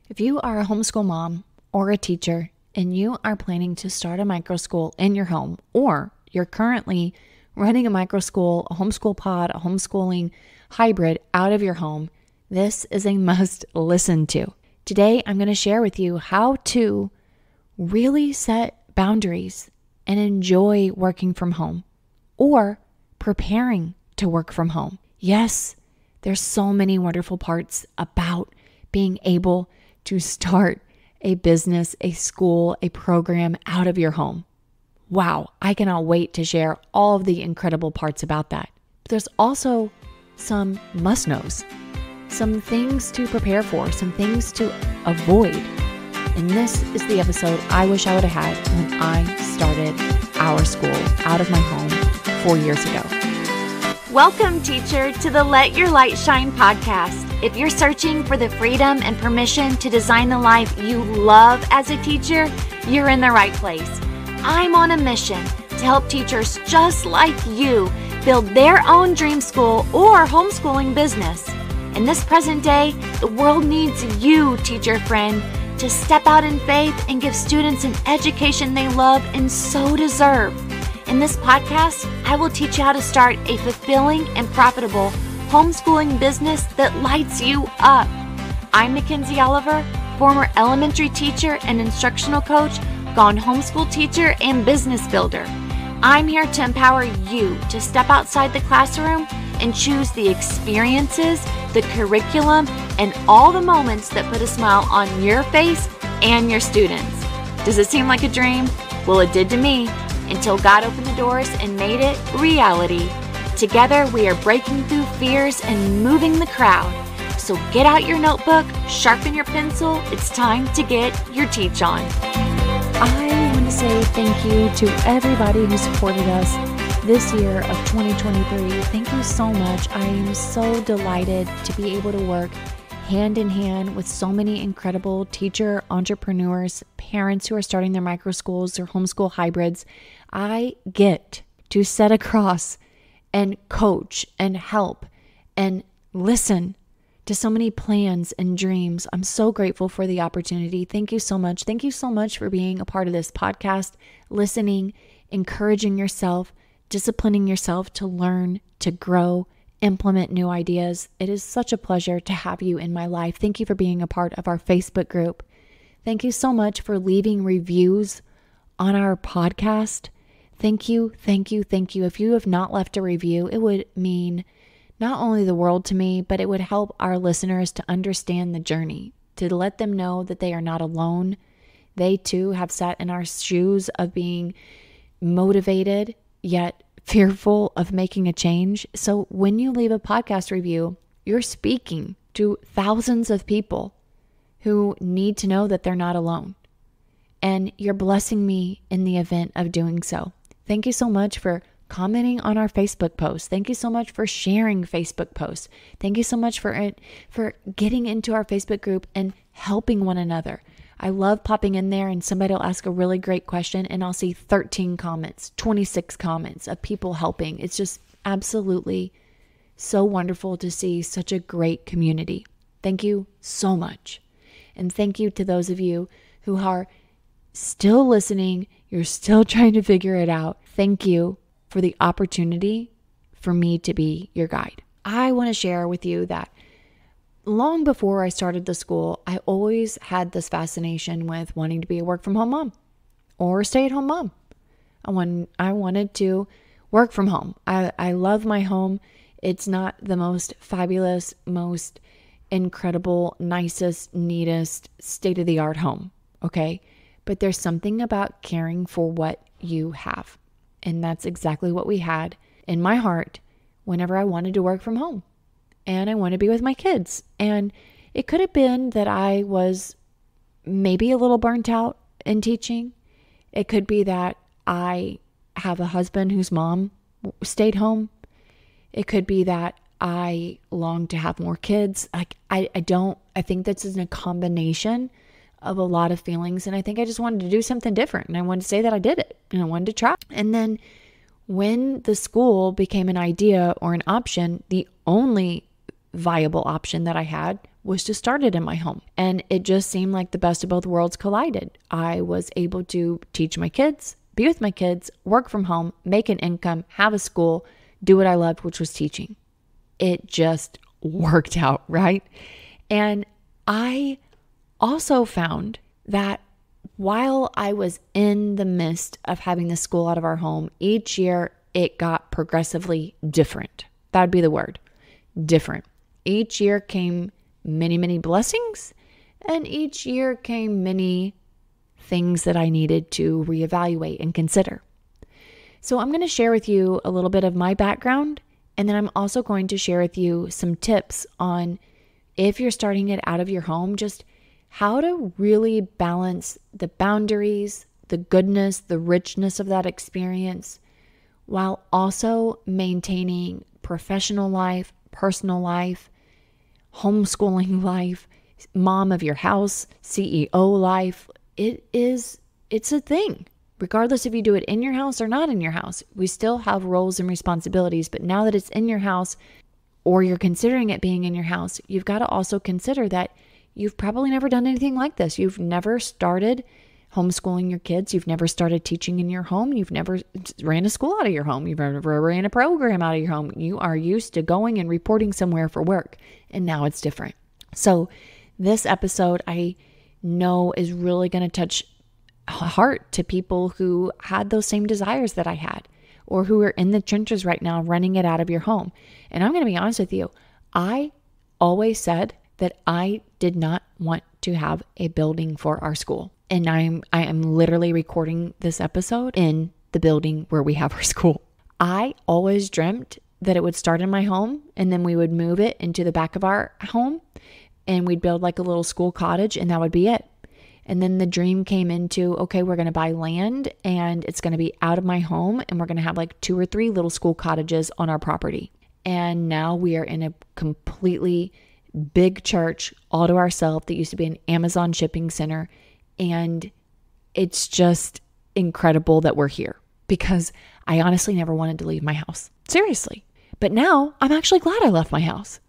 If you are a homeschool mom or a teacher and you are planning to start a microschool in your home, or you're currently running a microschool, a homeschool pod, a homeschooling hybrid out of your home, this is a must listen to. Today, I'm going to share with you how to really set boundaries and enjoy working from home or preparing to work from home. Yes, there's so many wonderful parts about being able to start a business, a school, a program out of your home. Wow, I cannot wait to share all of the incredible parts about that. But there's also some must-knows, some things to prepare for, some things to avoid. And this is the episode I wish I would have had when I started our school out of my home 4 years ago. Welcome, teacher, to the Let Your Light Shine podcast. If you're searching for the freedom and permission to design the life you love as a teacher, you're in the right place. I'm on a mission to help teachers just like you build their own dream school or homeschooling business. In this present day, the world needs you, teacher friend, to step out in faith and give students an education they love and so deserve. In this podcast, I will teach you how to start a fulfilling and profitable homeschooling business that lights you up. I'm Makenzie Oliver, former elementary teacher and instructional coach, gone homeschool teacher and business builder. I'm here to empower you to step outside the classroom and choose the experiences, the curriculum, and all the moments that put a smile on your face and your students. Does it seem like a dream? Well, it did to me, until God opened the doors and made it reality. Together, we are breaking through fears and moving the crowd. So get out your notebook, sharpen your pencil. It's time to get your teach on. I want to say thank you to everybody who supported us this year of 2023. Thank you so much. I am so delighted to be able to work hand in hand with so many incredible teacher entrepreneurs, parents who are starting their micro schools, their homeschool hybrids. I get to sit across and coach and help and listen to so many plans and dreams. I'm so grateful for the opportunity. Thank you so much. Thank you so much for being a part of this podcast, listening, encouraging yourself, disciplining yourself to learn, to grow, implement new ideas. It is such a pleasure to have you in my life. Thank you for being a part of our Facebook group. Thank you so much for leaving reviews on our podcast. Thank you, thank you, thank you. If you have not left a review, it would mean not only the world to me, but it would help our listeners to understand the journey, to let them know that they are not alone. They too have sat in our shoes of being motivated, yet fearful of making a change. So when you leave a podcast review, you're speaking to thousands of people who need to know that they're not alone. And you're blessing me in the event of doing so. Thank you so much for commenting on our Facebook posts. Thank you so much for sharing Facebook posts. Thank you so much for getting into our Facebook group and helping one another. I love popping in there and somebody will ask a really great question and I'll see 13 comments, 26 comments of people helping. It's just absolutely so wonderful to see such a great community. Thank you so much. And thank you to those of you who are still listening. You're still trying to figure it out. Thank you for the opportunity for me to be your guide. I want to share with you that long before I started the school, I always had this fascination with wanting to be a work from home mom or a stay-at-home mom. I wanted to work from home. I love my home. It's not the most fabulous, most incredible, nicest, neatest, state-of-the-art home, okay? But there's something about caring for what you have. And that's exactly what we had in my heart whenever I wanted to work from home. And I wanted to be with my kids. And it could have been that I was maybe a little burnt out in teaching. It could be that I have a husband whose mom stayed home. It could be that I long to have more kids. I think this is a combination of a lot of feelings. And I think I just wanted to do something different. And I wanted to say that I did it. And I wanted to try. And then when the school became an idea or an option, the only viable option that I had was to start it in my home. And it just seemed like the best of both worlds collided. I was able to teach my kids, be with my kids, work from home, make an income, have a school, do what I loved, which was teaching. It just worked out, right? And I also found that while I was in the midst of having the school out of our home, each year it got progressively different. That'd be the word, different. Each year came many, many blessings, and each year came many things that I needed to reevaluate and consider. So I'm going to share with you a little bit of my background, and then I'm also going to share with you some tips on if you're starting it out of your home, just how to really balance the boundaries, the goodness, the richness of that experience, while also maintaining professional life, personal life, homeschooling life, mom of your house, CEO life. It's a thing. Regardless if you do it in your house or not in your house, we still have roles and responsibilities. But now that it's in your house, or you're considering it being in your house, you've got to also consider that you've probably never done anything like this. You've never started homeschooling your kids. You've never started teaching in your home. You've never ran a school out of your home. You've never ran a program out of your home. You are used to going and reporting somewhere for work, and now it's different. So this episode, I know, is really going to touch heart to people who had those same desires that I had, or who are in the trenches right now running it out of your home. And I'm going to be honest with you. I always said that I did not want to have a building for our school. And I am literally recording this episode in the building where we have our school. I always dreamt that it would start in my home, and then we would move it into the back of our home, and we'd build like a little school cottage, and that would be it. And then the dream came into, okay, we're going to buy land, and it's going to be out of my home, and we're going to have like 2 or 3 little school cottages on our property. And now we are in a completely big church all to ourselves that used to be an Amazon shipping center. And it's just incredible that we're here, because I honestly never wanted to leave my house. Seriously. But now I'm actually glad I left my house.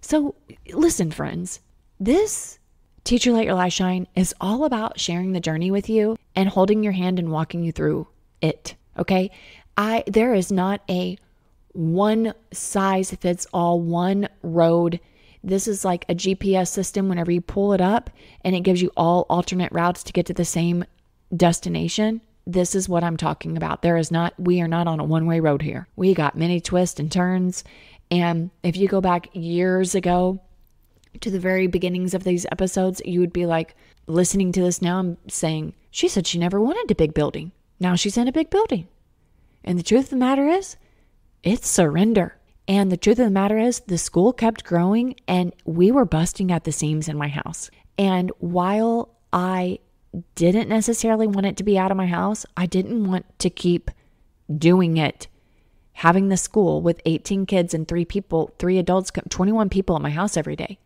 So listen, friends, this Teacher Let Your Light Shine is all about sharing the journey with you and holding your hand and walking you through it. Okay. There is not a one size fits all, one road. This is like a GPS system. Whenever you pull it up and it gives you all alternate routes to get to the same destination, this is what I'm talking about. We are not on a one-way road here. We got many twists and turns. And if you go back years ago to the very beginnings of these episodes, you would be like listening to this now and saying, she said she never wanted a big building. Now she's in a big building. And the truth of the matter is, it's surrender. And the truth of the matter is, the school kept growing and we were busting at the seams in my house. And while I didn't necessarily want it to be out of my house, I didn't want to keep doing it, having the school with 18 kids and 3 adults, 21 people at my house every day.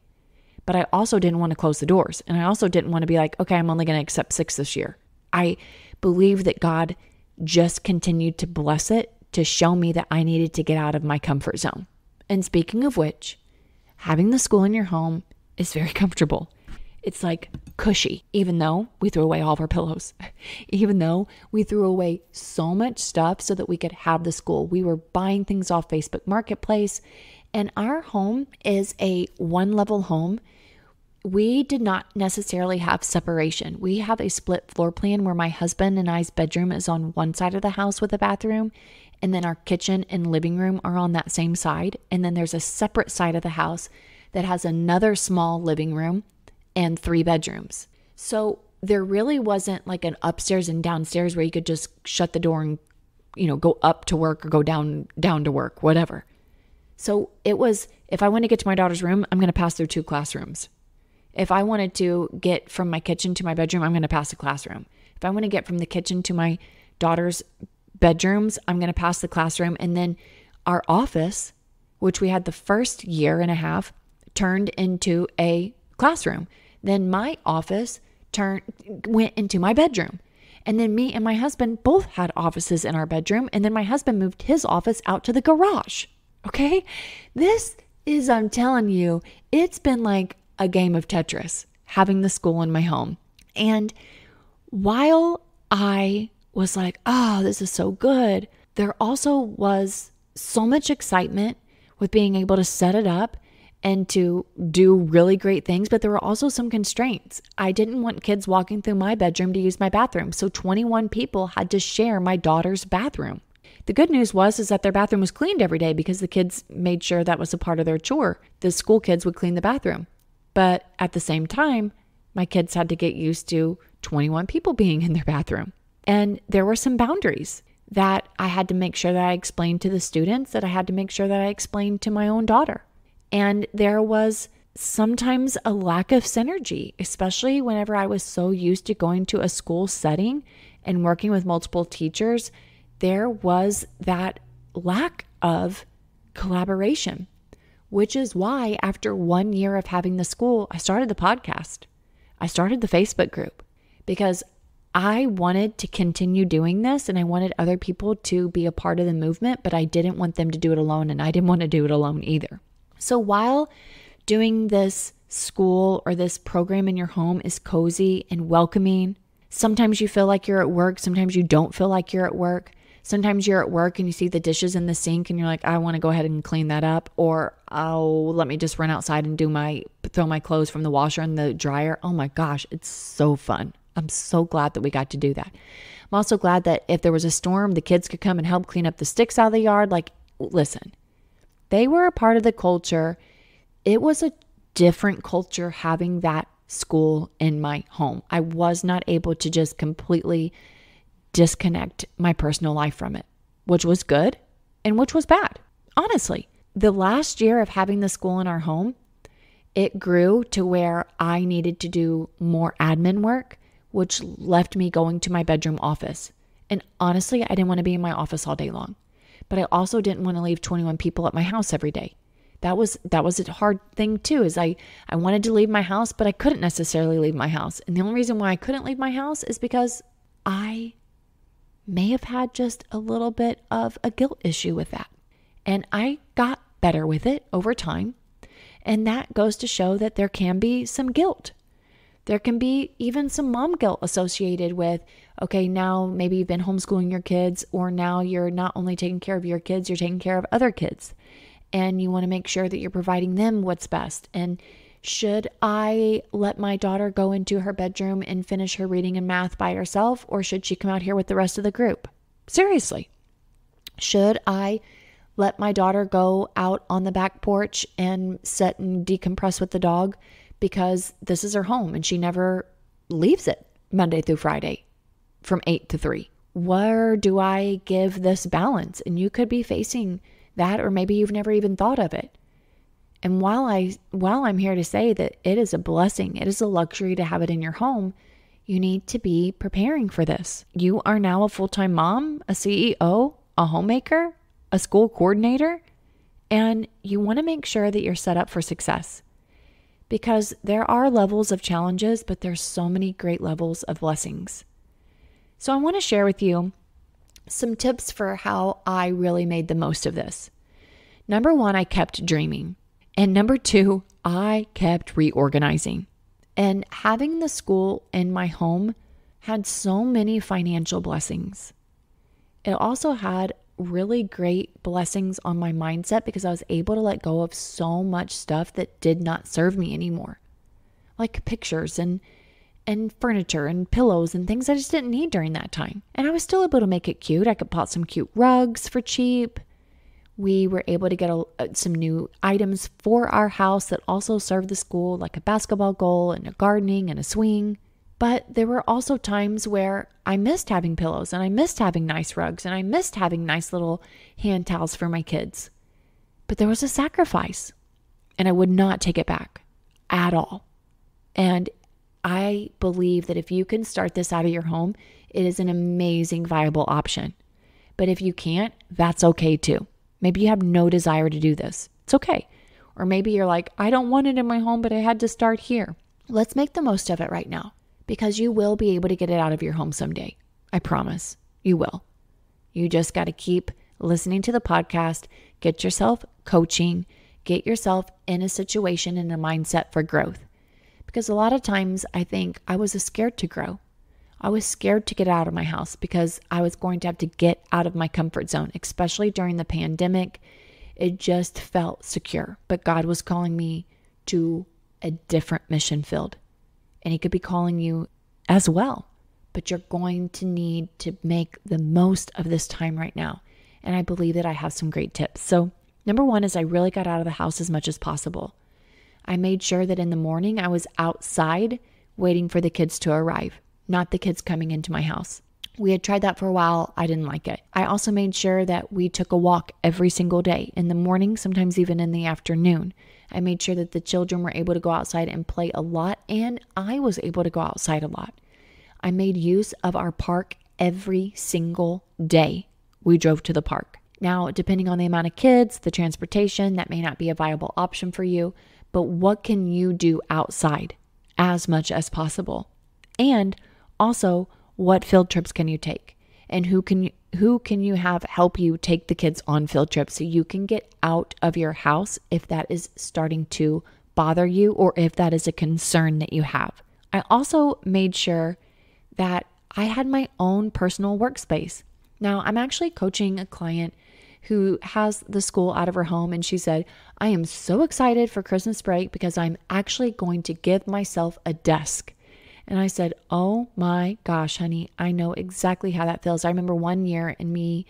But I also didn't want to close the doors. And I also didn't want to be like, okay, I'm only going to accept 6 this year. I believe that God just continued to bless it, to show me that I needed to get out of my comfort zone. And speaking of which, having the school in your home is very comfortable. It's like cushy, even though we threw away all of our pillows, even though we threw away so much stuff so that we could have the school. We were buying things off Facebook Marketplace, and our home is a 1-level home. We did not necessarily have separation. We have a split floor plan where my husband and I's bedroom is on one side of the house with a bathroom, and then our kitchen and living room are on that same side. And then there's a separate side of the house that has another small living room and 3 bedrooms. So there really wasn't like an upstairs and downstairs where you could just shut the door and, go up to work or go down to work, whatever. So it was, if I want to get to my daughter's room, I'm going to pass through 2 classrooms. If I wanted to get from my kitchen to my bedroom, I'm going to pass a classroom. If I want to get from the kitchen to my daughter's bedrooms, I'm going to pass the classroom. And then our office, which we had the first year and a half, turned into a classroom. Then my office went into my bedroom. And then me and my husband both had offices in our bedroom. And then my husband moved his office out to the garage. Okay? This is, I'm telling you, it's been like a game of Tetris, having the school in my home. And while I was like, oh, this is so good, there also was so much excitement with being able to set it up and to do really great things. But there were also some constraints. I didn't want kids walking through my bedroom to use my bathroom. So 21 people had to share my daughter's bathroom. The good news is that their bathroom was cleaned every day because the kids made sure that was a part of their chore. The school kids would clean the bathroom. But at the same time, my kids had to get used to 21 people being in their bathroom. And there were some boundaries that I had to make sure that I explained to the students, that I had to make sure that I explained to my own daughter. And there was sometimes a lack of synergy, especially whenever I was so used to going to a school setting and working with multiple teachers. There was that lack of collaboration, which is why after 1 year of having the school, I started the podcast. I started the Facebook group because I wanted to continue doing this and I wanted other people to be a part of the movement, but I didn't want them to do it alone and I didn't want to do it alone either. So while doing this school or this program in your home is cozy and welcoming, sometimes you feel like you're at work, sometimes you don't feel like you're at work. Sometimes you're at work and you see the dishes in the sink and you're like, I want to go ahead and clean that up. Or, oh, let me just run outside and throw my clothes from the washer in the dryer. Oh my gosh, it's so fun. I'm so glad that we got to do that. I'm also glad that if there was a storm, the kids could come and help clean up the sticks out of the yard. Like, listen, they were a part of the culture. It was a different culture having that school in my home. I was not able to just completely disconnect my personal life from it, which was good and which was bad. Honestly, the last year of having the school in our home, it grew to where I needed to do more admin work, which left me going to my bedroom office. And honestly, I didn't want to be in my office all day long, but I also didn't want to leave 21 people at my house every day. That was a hard thing too, is I wanted to leave my house, but I couldn't necessarily leave my house. And the only reason why I couldn't leave my house is because I may have had just a little bit of a guilt issue with that. And I got better with it over time. And that goes to show that there can be some guilt. There can be even some mom guilt associated with, okay, now maybe you've been homeschooling your kids, or now you're not only taking care of your kids, you're taking care of other kids. And you want to make sure that you're providing them what's best. And should I let my daughter go into her bedroom and finish her reading and math by herself, or should she come out here with the rest of the group? Seriously. Should I let my daughter go out on the back porch and sit and decompress with the dog because this is her home and she never leaves it Monday through Friday from 8 to 3? Where do I give this balance? And you could be facing that, or maybe you've never even thought of it. And while I'm here to say that it is a blessing, it is a luxury to have it in your home, you need to be preparing for this. You are now a full-time mom, a CEO, a homemaker, a school coordinator, and you want to make sure that you're set up for success. Because there are levels of challenges, but there's so many great levels of blessings. So I want to share with you some tips for how I really made the most of this. Number 1, I kept dreaming. And number 2, I kept reorganizing. And having the school in my home had so many financial blessings. It also had really great blessings on my mindset because I was able to let go of so much stuff that did not serve me anymore. Like pictures and furniture and pillows and things I just didn't need during that time. And I was still able to make it cute. I could bought some cute rugs for cheap. We were able to get some new items for our house that also served the school, like a basketball goal and a gardening and a swing. But there were also times where I missed having pillows and I missed having nice rugs and I missed having nice little hand towels for my kids. But there was a sacrifice and I would not take it back at all. And I believe that if you can start this out of your home, it is an amazing, viable option. But if you can't, that's okay too. Maybe you have no desire to do this. It's okay. Or maybe you're like, I don't want it in my home, but I had to start here. Let's make the most of it right now, because you will be able to get it out of your home someday. I promise you will. You just got to keep listening to the podcast, get yourself coaching, get yourself in a situation and a mindset for growth. Because a lot of times I think I was scared to grow. I was scared to get out of my house because I was going to have to get out of my comfort zone, especially during the pandemic. It just felt secure. But God was calling me to a different mission field. And He could be calling you as well. But you're going to need to make the most of this time right now. And I believe that I have some great tips. So number one is I really got out of the house as much as possible. I made sure that in the morning I was outside waiting for the kids to arrive, not the kids coming into my house. We had tried that for a while. I didn't like it. I also made sure that we took a walk every single day in the morning, sometimes even in the afternoon. I made sure that the children were able to go outside and play a lot, and I was able to go outside a lot. I made use of our park every single day we drove to the park. Now, depending on the amount of kids, the transportation, that may not be a viable option for you, but what can you do outside as much as possible? And also, what field trips can you take? And who can you have help you take the kids on field trips so you can get out of your house if that is starting to bother you or if that is a concern that you have. I also made sure that I had my own personal workspace. Now, I'm actually coaching a client who has the school out of her home, and she said, I am so excited for Christmas break because I'm actually going to give myself a desk. And I said, oh my gosh, honey, I know exactly how that feels. I remember one year in me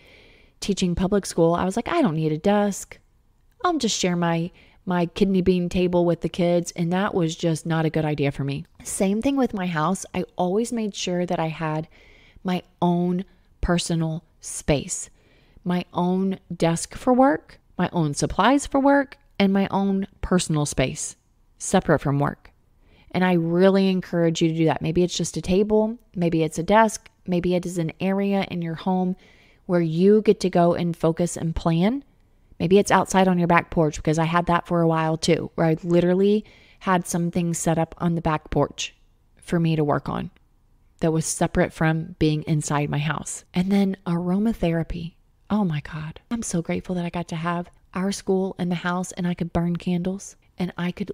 teaching public school, I was like, I don't need a desk. I'll just share my kidney bean table with the kids. And that was just not a good idea for me. Same thing with my house. I always made sure that I had my own personal space, my own desk for work, my own supplies for work, and my own personal space separate from work. And I really encourage you to do that. Maybe it's just a table, maybe it's a desk, maybe it is an area in your home where you get to go and focus and plan. Maybe it's outside on your back porch, because I had that for a while too, where I literally had some things set up on the back porch for me to work on that was separate from being inside my house. And then aromatherapy. Oh my God. I'm so grateful that I got to have our school in the house and I could burn candles and I could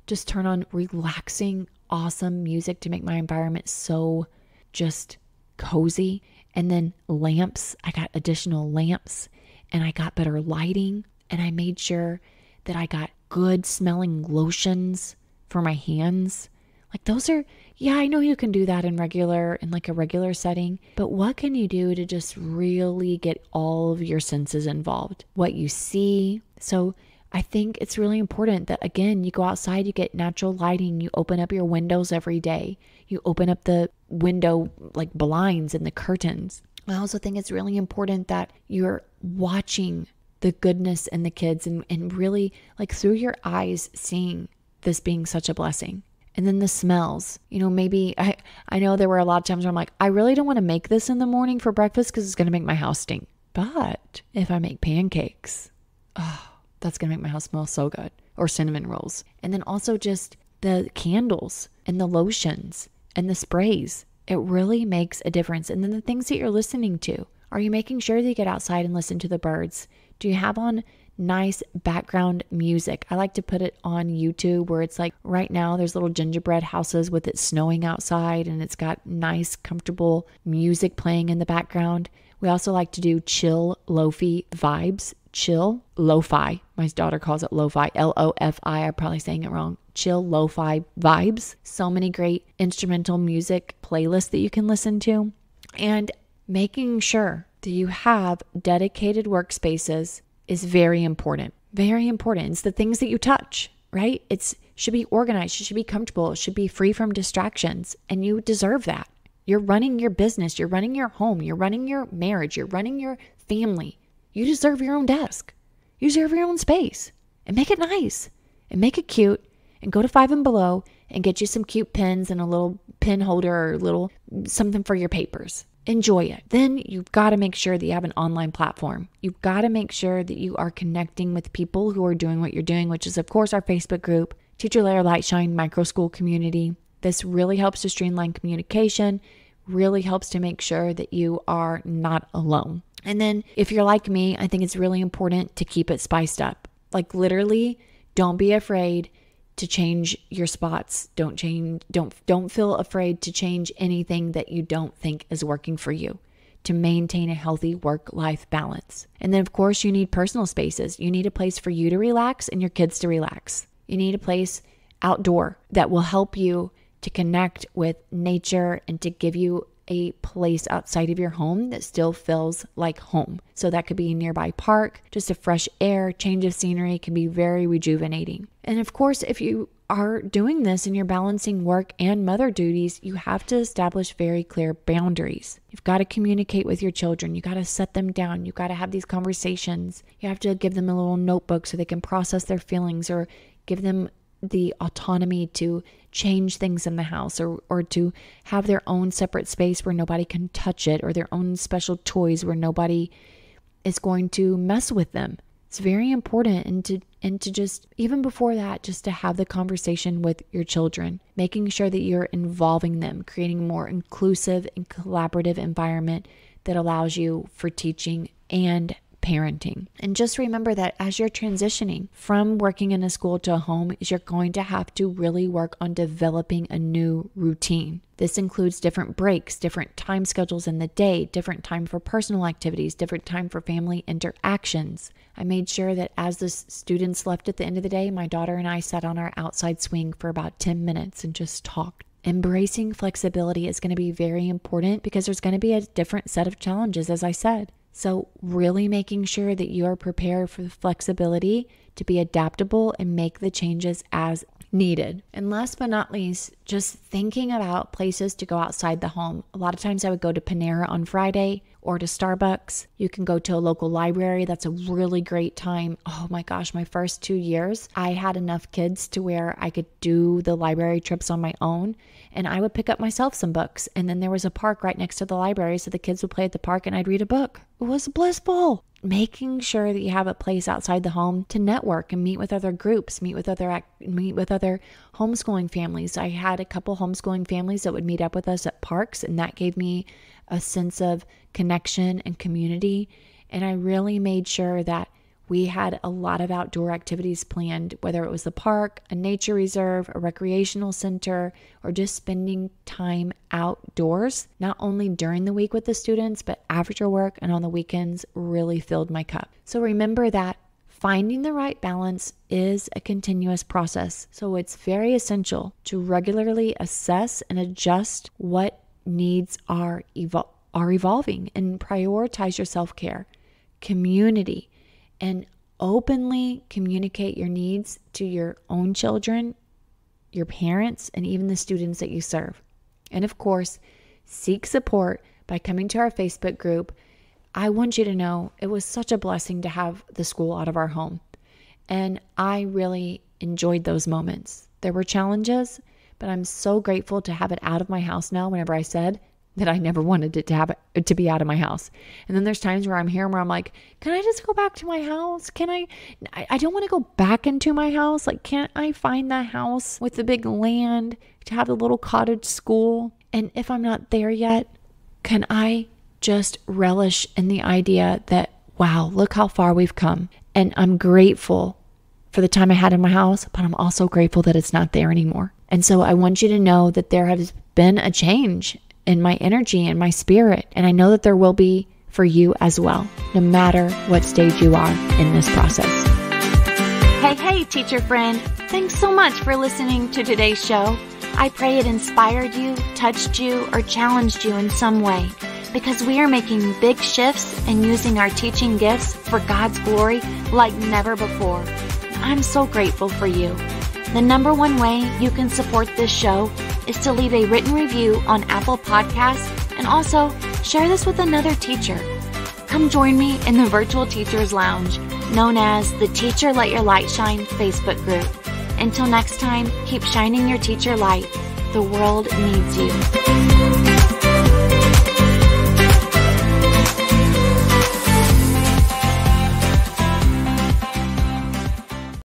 just turn on relaxing, awesome music to make my environment so just cozy. And then lamps. I got additional lamps and I got better lighting, and I made sure that I got good smelling lotions for my hands. Like those are, yeah, I know you can do that in like a regular setting, but what can you do to just really get all of your senses involved? What you see. So I think it's really important that, again, you go outside, you get natural lighting, you open up your windows every day. You open up the window like blinds and the curtains. I also think it's really important that you're watching the goodness in the kids and really like through your eyes seeing this being such a blessing. And then the smells, maybe I know there were a lot of times where I'm like, I really don't want to make this in the morning for breakfast because it's going to make my house stink. But if I make pancakes, that's going to make my house smell so good. Or cinnamon rolls. And then also just the candles and the lotions and the sprays. It really makes a difference. And then the things that you're listening to. Are you making sure that you get outside and listen to the birds? Do you have on nice background music? I like to put it on YouTube where it's like right now there's little gingerbread houses with it snowing outside and it's got nice, comfortable music playing in the background. We also like to do chill, lo-fi vibes. Chill, lo-fi. My daughter calls it lo-fi, L-O-F-I. I'm probably saying it wrong. Chill, lo-fi vibes. So many great instrumental music playlists that you can listen to. And making sure that you have dedicated workspaces is very important. Very important. It's the things that you touch, right? It should be organized. It should be comfortable. It should be free from distractions. And you deserve that. You're running your business. You're running your home. You're running your marriage. You're running your family. You deserve your own desk. You deserve your own space. And make it nice. And make it cute. And go to 5 and Below and get you some cute pens and a little pen holder or a little something for your papers. Enjoy it. Then you've got to make sure that you have an online platform. You've got to make sure that you are connecting with people who are doing what you're doing, which is, of course, our Facebook group, Teacher Let Your Light Shine Microschool community. This really helps to streamline communication, really helps to make sure that you are not alone. And then if you're like me, I think it's really important to keep it spiced up. Like literally, don't be afraid to change your spots. Don't feel afraid to change anything that you don't think is working for you to maintain a healthy work-life balance. And then of course you need personal spaces. You need a place for you to relax and your kids to relax. You need a place outdoor that will help you to connect with nature and to give you a place outside of your home that still feels like home. So that could be a nearby park, just a fresh air, change of scenery can be very rejuvenating. And of course, if you are doing this and you're balancing work and mother duties, you have to establish very clear boundaries. You've got to communicate with your children. You got to set them down. You got to have these conversations. You have to give them a little notebook so they can process their feelings, or give them the autonomy to change things in the house, or to have their own separate space where nobody can touch it, or their own special toys where nobody is going to mess with them. It's very important. And to just, even before that, just to have the conversation with your children, making sure that you're involving them, creating a more inclusive and collaborative environment that allows you for teaching and parenting. And just remember that as you're transitioning from working in a school to a home, you're going to have to really work on developing a new routine. This includes different breaks, different time schedules in the day, different time for personal activities, different time for family interactions. I made sure that as the students left at the end of the day, my daughter and I sat on our outside swing for about 10 minutes and just talked. Embracing flexibility is going to be very important because there's going to be a different set of challenges, as I said. So really making sure that you are prepared for the flexibility to be adaptable and make the changes as needed. And last but not least, just thinking about places to go outside the home. A lot of times I would go to Panera on Friday or to Starbucks. You can go to a local library. That's a really great time. Oh my gosh, my first 2 years, I had enough kids to where I could do the library trips on my own. And I would pick up myself some books. And then there was a park right next to the library, so the kids would play at the park and I'd read a book. It was blissful. Making sure that you have a place outside the home to network and meet with other groups, meet with other homeschooling families. I had a couple homeschooling families that would meet up with us at parks, and that gave me a sense of connection and community. And I really made sure that we had a lot of outdoor activities planned, whether it was the park, a nature reserve, a recreational center, or just spending time outdoors, not only during the week with the students, but after work and on the weekends really filled my cup. So remember that finding the right balance is a continuous process. So it's very essential to regularly assess and adjust what needs are evolving, and prioritize your self-care, community, and openly communicate your needs to your own children, your parents, and even the students that you serve. And of course, seek support by coming to our Facebook group. I want you to know it was such a blessing to have the school out of our home. And I really enjoyed those moments. There were challenges, but I'm so grateful to have it out of my house now. Whenever I said that I never wanted it to be out of my house. And then there's times where I'm here where I'm like, can I just go back to my house? I don't want to go back into my house. Like, can't I find that house with the big land to have the little cottage school? And if I'm not there yet, can I just relish in the idea that, wow, look how far we've come. And I'm grateful for the time I had in my house, but I'm also grateful that it's not there anymore. And so I want you to know that there has been a change in my energy and my spirit. And I know that there will be for you as well, no matter what stage you are in this process. Hey, teacher friend. Thanks so much for listening to today's show. I pray it inspired you, touched you, or challenged you in some way, because we are making big shifts and using our teaching gifts for God's glory like never before. I'm so grateful for you. The number one way you can support this show is to leave a written review on Apple Podcasts, and also share this with another teacher. Come join me in the Virtual Teachers Lounge, known as the Teacher Let Your Light Shine Facebook group. Until next time, keep shining your teacher light. The world needs you.